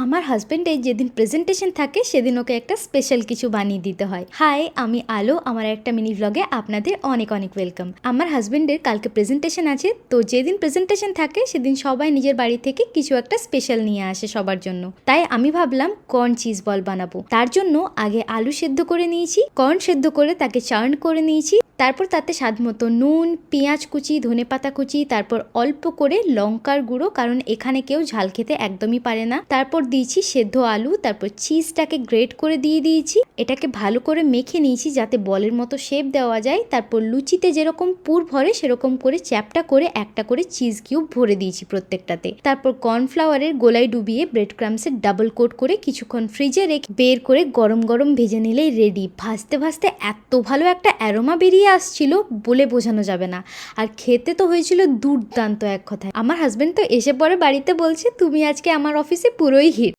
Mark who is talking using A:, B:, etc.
A: আমার হাজবেন্ডের যেদিন প্রেজেন্টেশন থাকে সেদিন ওকে একটা স্পেশাল কিছু বানিয়ে দিতে হয়। হাই, আমি আলো। আমার একটা মিনি ব্লগে আপনাদের অনেক অনেক ওয়েলকাম। আমার হাজবেন্ডের কালকে প্রেজেন্টেশন আছে, তো যেদিন প্রেজেন্টেশন থাকে সেদিন সবাই নিজের বাড়ি থেকে কিছু একটা স্পেশাল নিয়ে আসে সবার জন্য। তাই আমি ভাবলাম কর্ন চিজ বল বানাবো। তার জন্য আগে আলু সেদ্ধ করে নিয়েছি, কর্ন সেদ্ধ করে তাকে চার্ন করে নিয়েছি, তারপর তাতে স্বাদ মতো নুন, পেঁয়াজ কুচি, ধনেপাতা কুচি, তারপর অল্প করে লঙ্কার গুঁড়ো, কারণ এখানে কেউ ঝাল খেতে একদমই পারে না। তারপর দিয়েছি সেদ্ধ আলু, তারপর চিজটাকে গ্রেট করে দিয়ে দিয়েছি। এটাকে ভালো করে মেখে নিয়েছি যাতে বলের মতো শেপ দেওয়া যায়। তারপর লুচিতে যেরকম পুর ভরে সেরকম করে চ্যাপটা করে একটা করে চিজ কিউব ভরে দিয়েছি প্রত্যেকটাতে। তারপর কর্নফ্লাওয়ারের গোলায় ডুবিয়ে ব্রেড ক্রামসের ডাবল কোট করে কিছুক্ষণ ফ্রিজে রেখে বের করে গরম গরম ভেজে নিলেই রেডি। ভাজতে ভাজতে এত ভালো একটা অ্যারোমা বেরিয়ে আসছিল, বলে বোঝানো যাবে না। আর খেতে তো হয়েছিল দুর্দান্ত এক কথায়। আমার হাজবেন্ড তো এসে পরে বাড়িতে বলছে, তুমি আজকে আমার অফিসে পুরোই হিট।